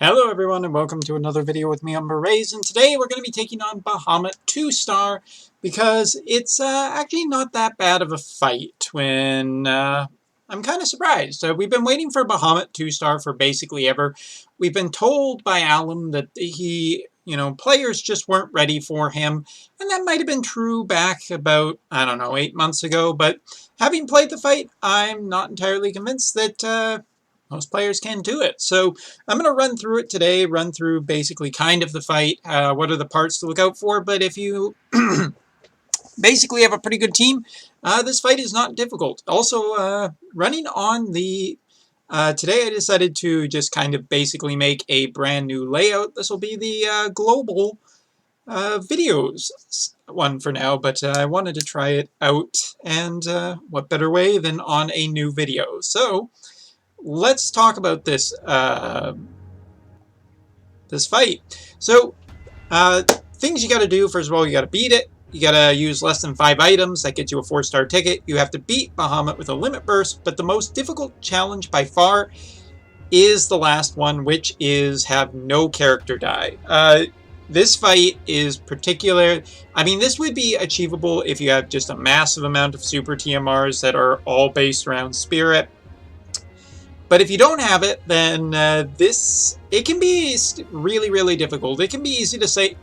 Hello everyone and welcome to another video with me on Berets, and today we're going to be taking on Bahamut 2-star because it's actually not that bad of a fight when I'm kind of surprised. We've been waiting for Bahamut 2-star for basically ever. We've been told by Alum that players just weren't ready for him, and that might have been true back about, I don't know, 8 months ago, but having played the fight, I'm not entirely convinced that most players can do it. So I'm going to run through it today, run through basically kind of the fight, what are the parts to look out for, but if you basically have a pretty good team, this fight is not difficult. Also, running on the... today I decided to just kind of basically make a brand new layout. This will be the global videos one for now, but I wanted to try it out, and what better way than on a new video. So let's talk about this this fight. So things you got to do, first of all, you got to beat it. You got to use less than 5 items. That gets you a 4-star ticket. You have to beat Bahamut with a limit burst, but the most difficult challenge by far is the last one, which is have no character die. This fight is particular. I mean, this would be achievable if you have just a massive amount of super TMRs that are all based around Spirit. But if you don't have it, then it can be really, really difficult. It can be easy to say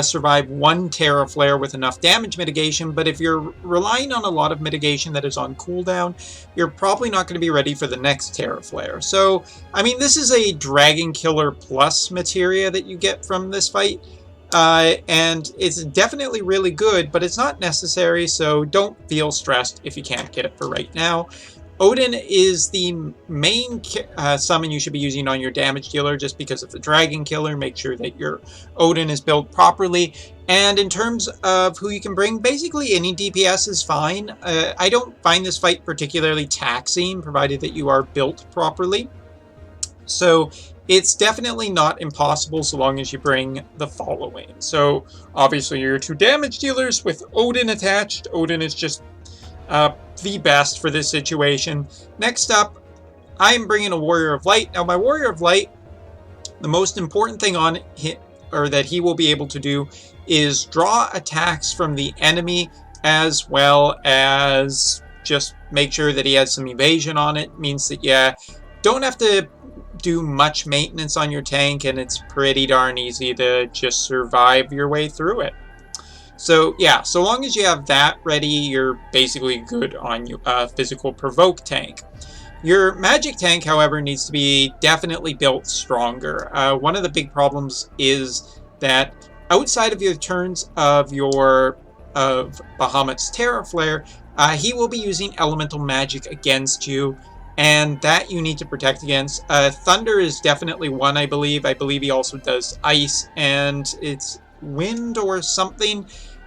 survive one Terra Flare with enough damage mitigation, but if you're relying on a lot of mitigation that is on cooldown, you're probably not going to be ready for the next Terra Flare. So, I mean, this is a Dragon Killer Plus materia that you get from this fight, and it's definitely really good, but it's not necessary, so don't feel stressed if you can't get it for right now. Odin is the main summon you should be using on your damage dealer just because of the Dragon Killer. Make sure that your Odin is built properly. And in terms of who you can bring, basically any DPS is fine. I don't find this fight particularly taxing, provided that you are built properly. So it's definitely not impossible so long as you bring the following. So obviously your 2 damage dealers with Odin attached. Odin is just the best for this situation. Next up, I'm bringing a Warrior of Light. Now, my Warrior of Light, the most important thing on him, or that he will be able to do, is draw attacks from the enemy, as well as just make sure that he has some evasion on it. Means that you don't have to do much maintenance on your tank, and it's pretty darn easy to just survive your way through it. So yeah, so long as you have that ready, you're basically good on your physical provoke tank. Your magic tank, however, needs to be definitely built stronger. One of the big problems is that outside of your turns of Bahamut's Terra Flare, he will be using elemental magic against you, and that you need to protect against. Thunder is definitely one, I believe. I believe he also does ice, and it's wind or something.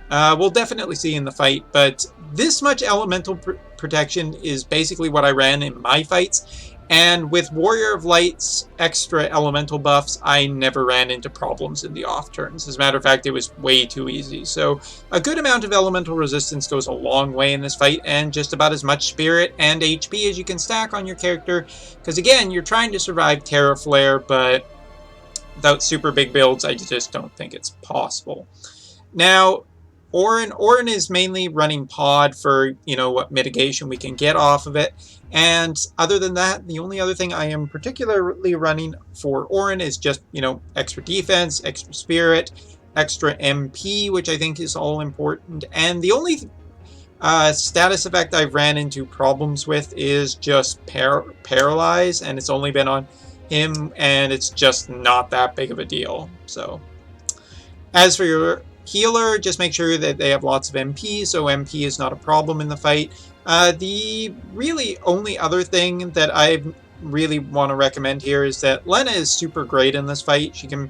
We'll definitely see in the fight, but this much elemental protection is basically what I ran in my fights, and with Warrior of Light's extra elemental buffs, I never ran into problems in the off turns. As a matter of fact, it was way too easy. So a good amount of elemental resistance goes a long way in this fight, and just about as much spirit and HP as you can stack on your character, because again, you're trying to survive Terra Flare, but without super big builds, I just don't think it's possible. Now, Orin is mainly running pod for, what mitigation we can get off of it. And other than that, the only other thing I am particularly running for Orin is just, extra defense, extra spirit, extra MP, which I think is all important. And the only status effect I've ran into problems with is just paralyze, and it's only been on him, and it's just not that big of a deal. So, as for your healer, just make sure that they have lots of MP, so MP is not a problem in the fight. The really only other thing that I really want to recommend here is that Lena is super great in this fight. She can,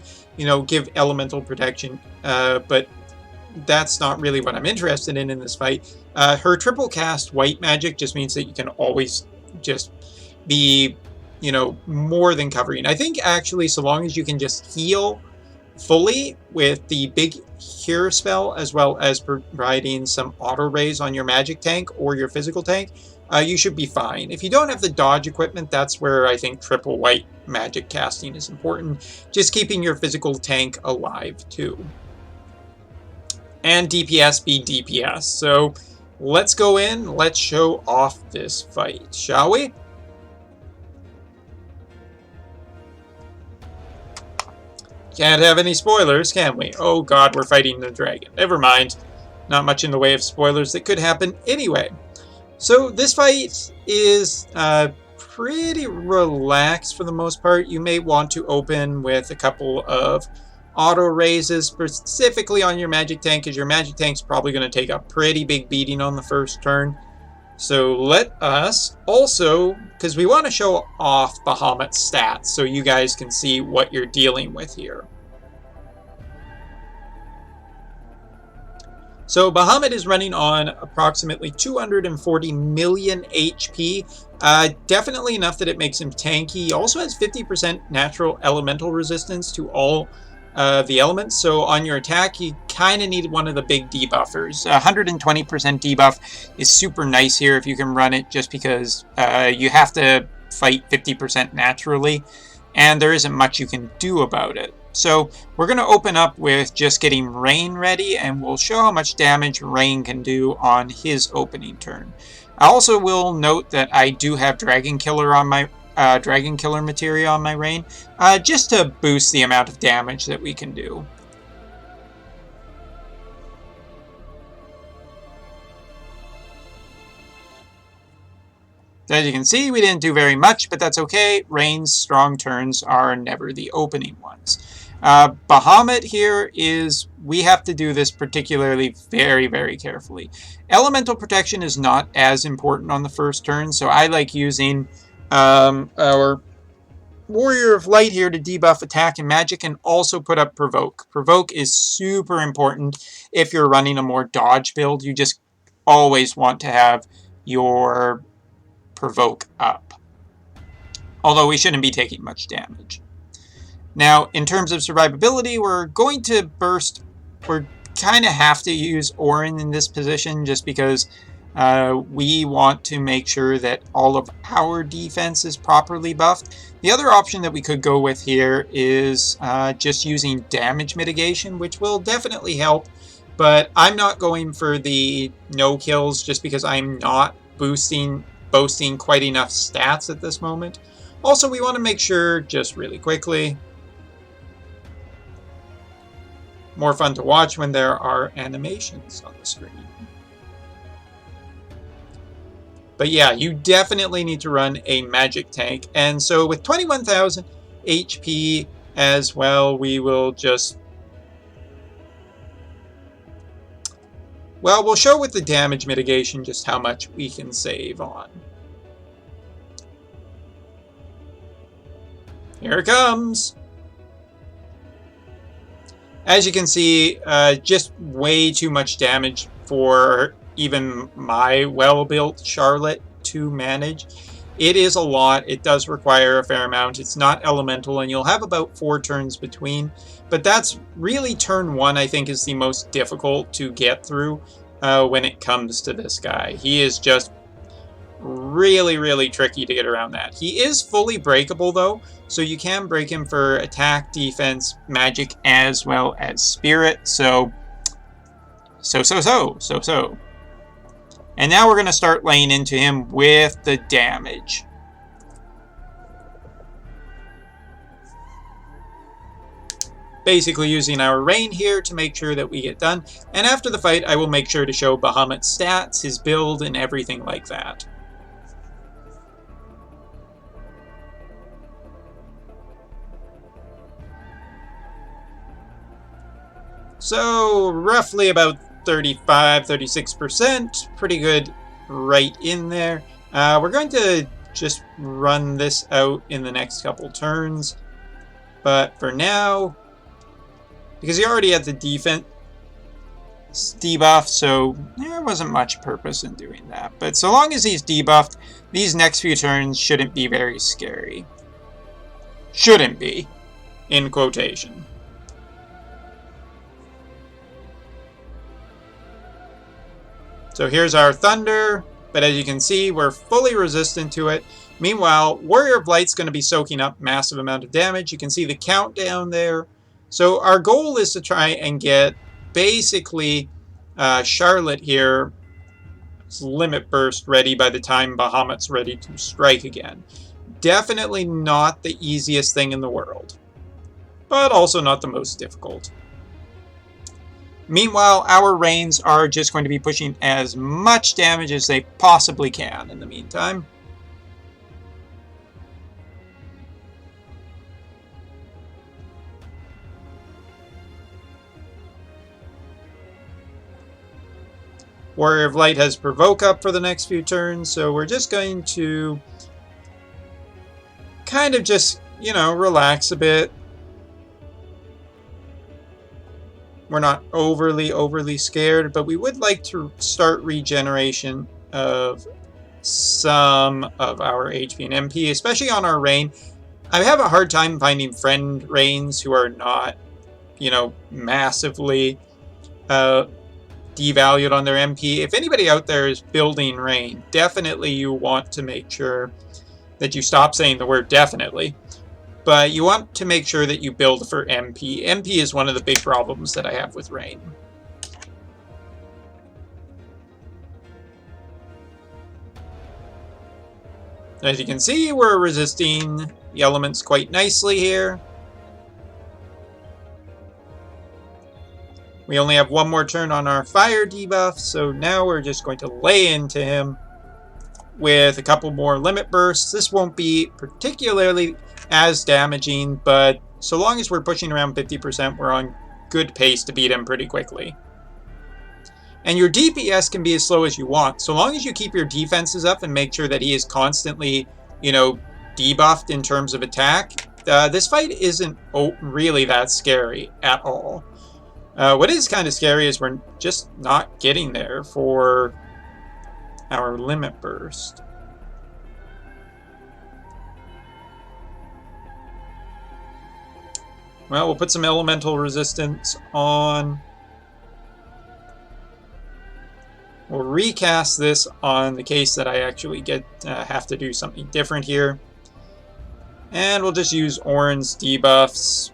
give elemental protection, but that's not really what I'm interested in this fight. Her triple cast white magic just means that you can always just be, more than covering. I think actually, so long as you can just heal fully with the big Cure spell, as well as providing some auto raise on your magic tank or your physical tank, you should be fine. If you don't have the dodge equipment, that's where I think triple white magic casting is important. Just keeping your physical tank alive too. And DPS be DPS. So let's go in, let's show off this fight, shall we? Can't have any spoilers, can we? Oh god, we're fighting the dragon. Never mind. Not much in the way of spoilers that could happen anyway. So this fight is pretty relaxed for the most part. You may want to open with a couple of auto raises, specifically on your magic tank, because your magic tank's probably going to take a pretty big beating on the first turn. So let us also, because we want to show off Bahamut's stats so you guys can see what you're dealing with here. So Bahamut is running on approximately 240 million HP. Definitely enough that it makes him tanky. He also has 50% natural elemental resistance to all the elements, so on your attack you kind of need one of the big debuffers. 120% debuff is super nice here if you can run it, just because you have to fight 50% naturally and there isn't much you can do about it. So we're going to open up with just getting Rain ready, and we'll show how much damage Rain can do on his opening turn. I also will note that I do have Dragon Killer on my Dragon Killer materia on my Rain, just to boost the amount of damage that we can do. As you can see, we didn't do very much, but that's okay. Rain's strong turns are never the opening ones. Bahamut here is, we have to do this particularly very, very carefully. Elemental protection is not as important on the first turn, so I like using our Warrior of Light here to debuff attack and magic, and also put up Provoke. Provoke is super important if you're running a more dodge build. You just always want to have your Provoke up. Although we shouldn't be taking much damage. Now, in terms of survivability, we're going to burst. We're kind of have to use Orin in this position just because we want to make sure that all of our defense is properly buffed. The other option that we could go with here is just using damage mitigation, which will definitely help, but I'm not going for the no kills just because I'm not boasting quite enough stats at this moment. Also, we want to make sure, just really quickly, more fun to watch when there are animations on the screen. But yeah, you definitely need to run a magic tank. And so with 21,000 HP as well, we will just... well, we'll show with the damage mitigation just how much we can save on. Here it comes! As you can see, just way too much damage for even my well-built Charlotte to manage. It is a lot. It does require a fair amount. It's not elemental, and you'll have about 4 turns between. But that's really turn 1, I think, is the most difficult to get through when it comes to this guy. He is just really, really tricky to get around that. He is fully breakable, though, so you can break him for attack, defense, magic, as well as spirit. So. And now we're going to start laying into him with the damage. Basically using our Rain here to make sure that we get done. And after the fight, I will make sure to show Bahamut's stats, his build, and everything like that. So, roughly about 35-36%, pretty good right in there. We're going to just run this out in the next couple turns, but for now, because he already had the defense debuff, so there wasn't much purpose in doing that. But so long as he's debuffed, these next few turns shouldn't be very scary. Shouldn't be, in quotation. So here's our Thunder. But as you can see, we're fully resistant to it. Meanwhile, Warrior of Light's going to be soaking up massive amount of damage. You can see the countdown there. So our goal is to try and get basically Charlotte here limit burst ready by the time Bahamut's ready to strike again. Definitely not the easiest thing in the world, but also not the most difficult. Meanwhile, our Rains are just going to be pushing as much damage as they possibly can in the meantime. Warrior of Light has Provoke up for the next few turns, so we're just going to kind of just, you know, relax a bit. We're not overly scared, but we would like to start regeneration of some of our HP and MP, especially on our Rain. I have a hard time finding friend Rains who are not, you know, massively devalued on their MP. If anybody out there is building Rain, definitely you want to make sure that you stop saying the word definitely. But you want to make sure that you build for MP. MP is one of the big problems that I have with Rain. As you can see, we're resisting the elements quite nicely here. We only have one more turn on our fire debuff, so now we're just going to lay into him with a couple more limit bursts. This won't be particularly as damaging, but so long as we're pushing around 50%, we're on good pace to beat him pretty quickly. And your DPS can be as slow as you want. So long as you keep your defenses up and make sure that he is constantly, you know, debuffed in terms of attack, this fight isn't really that scary at all. What is kind of scary is we're just not getting there for our limit burst. Well, we'll put some elemental resistance on. We'll recast this on the case that I actually have to do something different here. And we'll just use Orin's debuffs.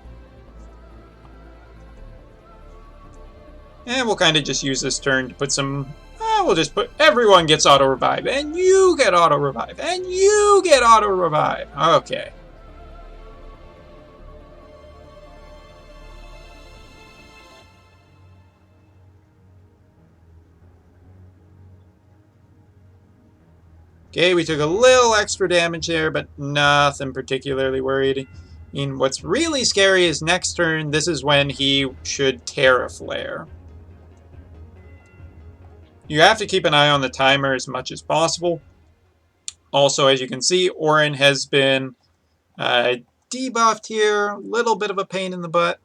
And we'll kind of just use this turn to put some... we'll just put... Everyone gets auto-revive. And you get auto-revive. And you get auto-revive. Okay. Okay, we took a little extra damage there, but nothing particularly worried. I mean, what's really scary is next turn, this is when he should Terra Flare. You have to keep an eye on the timer as much as possible. Also, as you can see, Orin has been debuffed here. A little bit of a pain in the butt.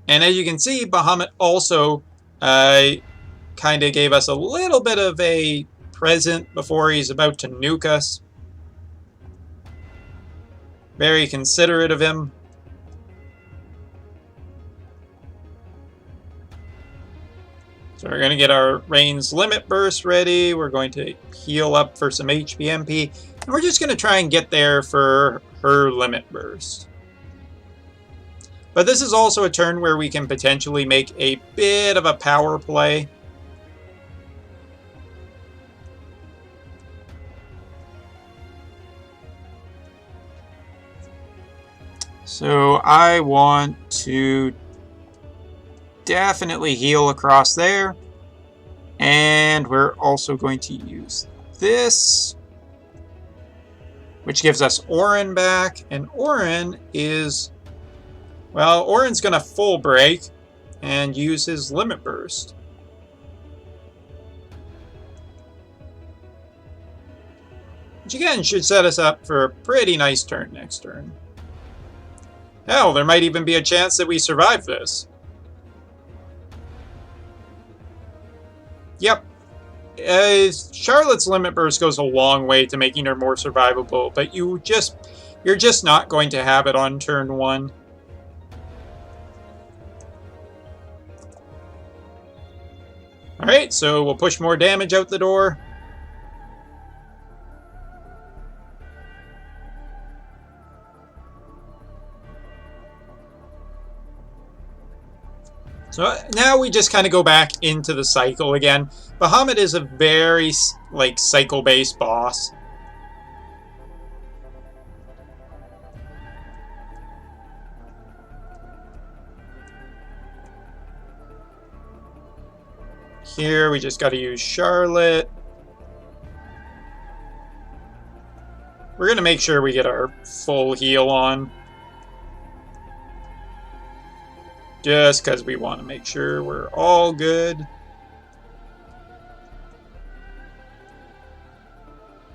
And as you can see, Bahamut also kind of gave us a little bit of a present before he's about to nuke us. Very considerate of him. So we're going to get our Rain's Limit Burst ready. We're going to heal up for some HP MP. And we're just going to try and get there for her Limit Burst. But this is also a turn where we can potentially make a bit of a power play. So I want to definitely heal across there. And we're also going to use this, which gives us Orin back. And Orin is, well, Orin's going to full break and use his Limit Burst. Which again should set us up for a pretty nice turn next turn. Hell, there might even be a chance that we survive this. Yep. Charlotte's Limit Burst goes a long way to making her more survivable, but you're just not going to have it on turn 1. Alright, so we'll push more damage out the door. So now we just kind of go back into the cycle again. Bahamut is a very, like, cycle-based boss. Here, we just got to use Charlotte. We're going to make sure we get our full heal on. Just because we want to make sure we're all good.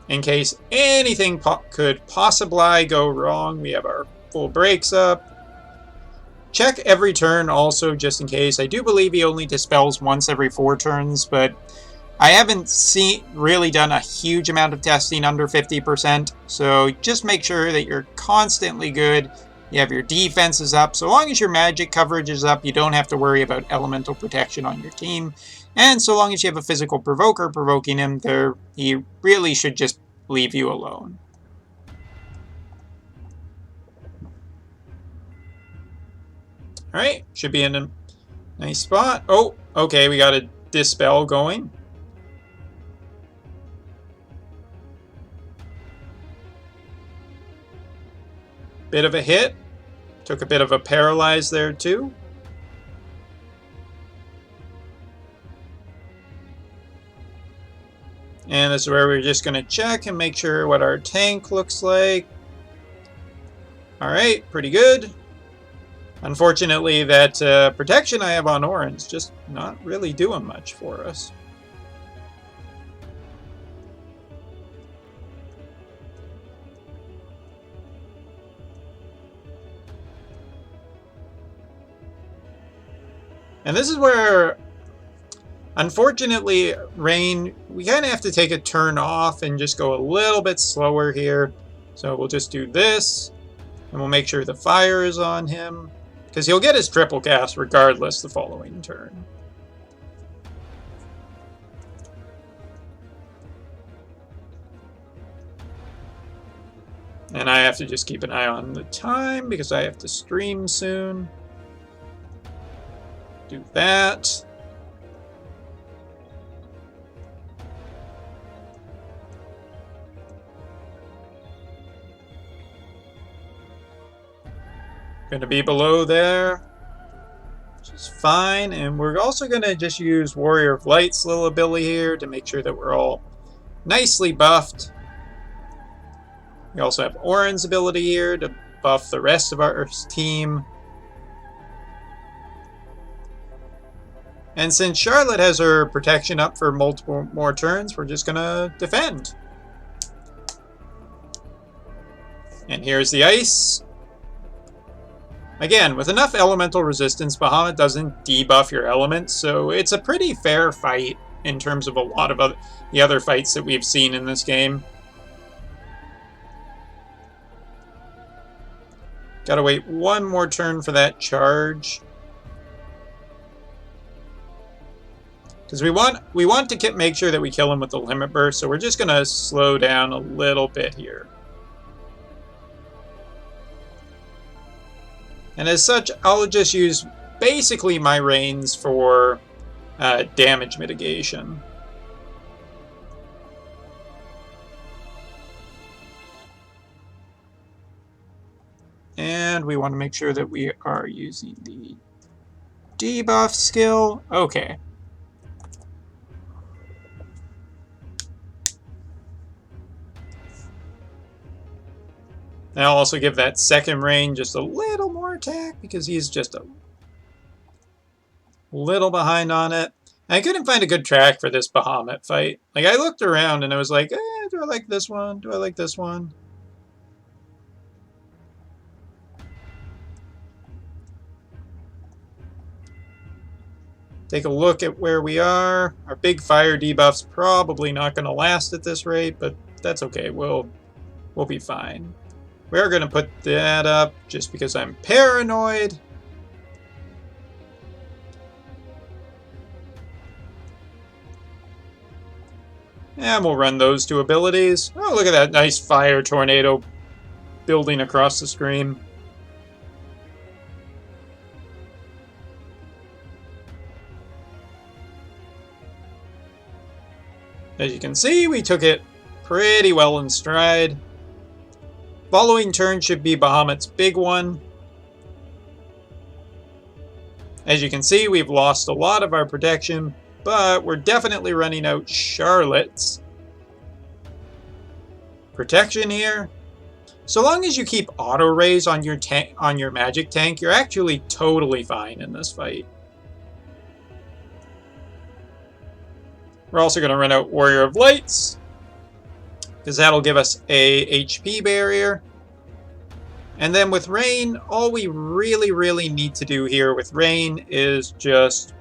In case anything could possibly go wrong, we have our full breaks up. Check every turn also, just in case. I do believe he only dispels once every 4 turns, but I haven't really done a huge amount of testing under 50%, so just make sure that you're constantly good. You have your defenses up. So long as your magic coverage is up, you don't have to worry about elemental protection on your team. And so long as you have a physical provoker provoking him, he really should just leave you alone. Alright, should be in a nice spot. Oh, okay, we got a dispel going. Bit of a hit. Took a bit of a paralyze there too. And this is where we're just going to check and make sure what our tank looks like. Alright, pretty good. Unfortunately, that protection I have on Orin's just not really doing much for us. And this is where, unfortunately, Rain, we kind of have to take a turn off and just go a little bit slower here. So we'll just do this, and we'll make sure the fire is on him, because he'll get his triple cast regardless the following turn. And I have to just keep an eye on the time, because I have to stream soon. Do that. Going to be below there, which is fine. And we're also going to just use Warrior of Light's little ability here to make sure that we're all nicely buffed. We also have Orin's ability here to buff the rest of our team. And since Charlotte has her protection up for multiple more turns, we're just going to defend. And here's the ice. Again, with enough elemental resistance, Bahamut doesn't debuff your elements, so it's a pretty fair fight in terms of a lot of the other fights that we've seen in this game. Gotta wait one more turn for that charge. Because we want to make sure that we kill him with the limit burst, so we're just going to slow down a little bit here. And as such, I'll just use basically my Rains for damage mitigation. And we want to make sure that we are using the debuff skill. Okay. And I'll also give that second Rain just a little more attack because he's just a little behind on it. And I couldn't find a good track for this Bahamut fight. Like, I looked around and I was like, do I like this one? Do I like this one? Take a look at where we are. Our big fire debuff's probably not going to last at this rate, but that's okay. We'll be fine. We're going to put that up just because I'm paranoid. And we'll run those two abilities. Oh, look at that nice fire tornado building across the screen. As you can see, we took it pretty well in stride. Following turn should be Bahamut's big one. As you can see, we've lost a lot of our protection, but we're definitely running out Charlotte's protection here. So long as you keep auto raise on your magic tank, you're actually totally fine in this fight. We're also going to run out Warrior of Lights, because that'll give us a HP barrier. And then with Rain, all we really need to do here with Rain is just...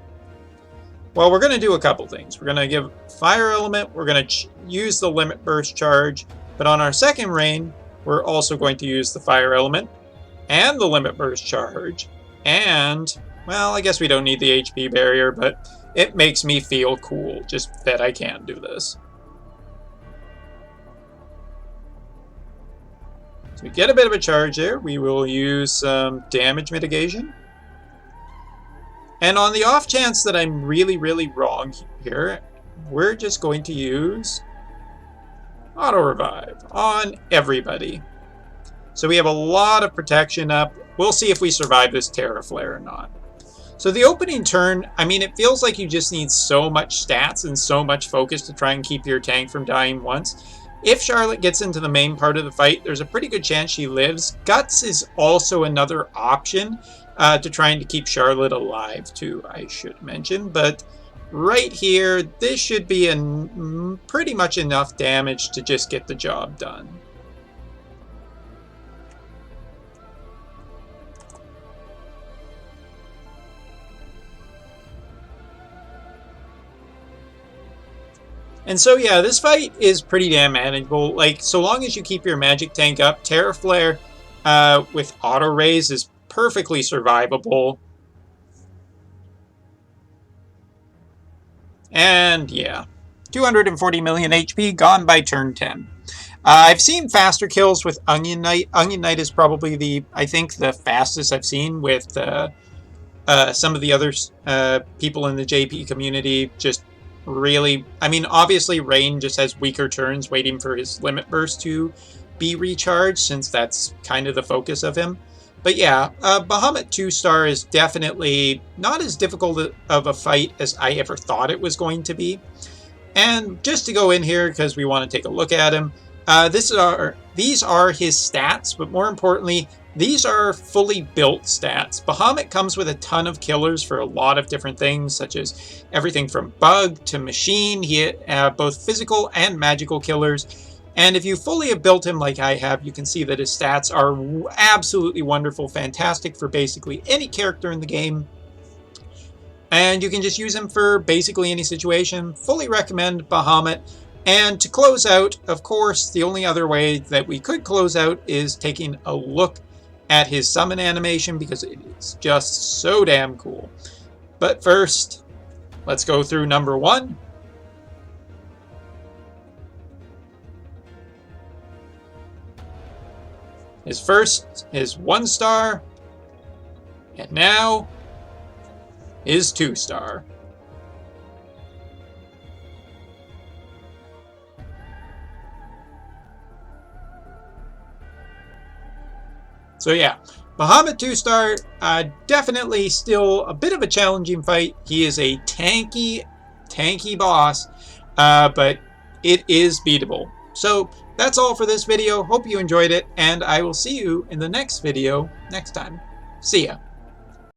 well, we're going to do a couple things. We're going to give Fire Element, we're going to use the Limit Burst charge, but on our second Rain, we're also going to use the Fire Element and the Limit Burst charge. And, well, I guess we don't need the HP barrier, but it makes me feel cool just that I can do this. So we get a bit of a charge there. We will use some damage mitigation. And on the off chance that I'm really wrong here, we're just going to use Auto Revive on everybody. So we have a lot of protection up. We'll see if we survive this Terra Flare or not. So the opening turn, I mean, it feels like you just need so much stats and so much focus to try and keep your tank from dying once. If Charlotte gets into the main part of the fight, there's a pretty good chance she lives. Guts is also another option to trying to keep Charlotte alive too, I should mention. But right here, this should be pretty much enough damage to just get the job done. And so yeah, this fight is pretty damn manageable. Like, so long as you keep your magic tank up, Terra Flare with auto raise is perfectly survivable. And yeah, 240 million HP gone by turn 10. I've seen faster kills with Onion Knight. Onion Knight is probably I think the fastest I've seen with some of the other people in the JP community. Just really, I mean, obviously Rain just has weaker turns waiting for his Limit Burst to be recharged, since that's kind of the focus of him. But yeah, Bahamut 2-star is definitely not as difficult of a fight as I ever thought it was going to be. And just to go in here, because we want to take a look at him, these are his stats, but more importantly, these are fully built stats. Bahamut comes with a ton of killers for a lot of different things, such as everything from bug to machine. He both physical and magical killers. And if you fully have built him like I have, you can see that his stats are absolutely wonderful, fantastic for basically any character in the game. And you can just use him for basically any situation. Fully recommend Bahamut. And to close out, of course, the only other way that we could close out is taking a look at his summon animation, because it is just so damn cool. But first, let's go through number 1. His first is 1-star, and now is 2-star. So yeah, Bahamut 2-star, definitely still a bit of a challenging fight. He is a tanky boss, but it is beatable. So that's all for this video. Hope you enjoyed it, and I will see you in the next video next time. See ya.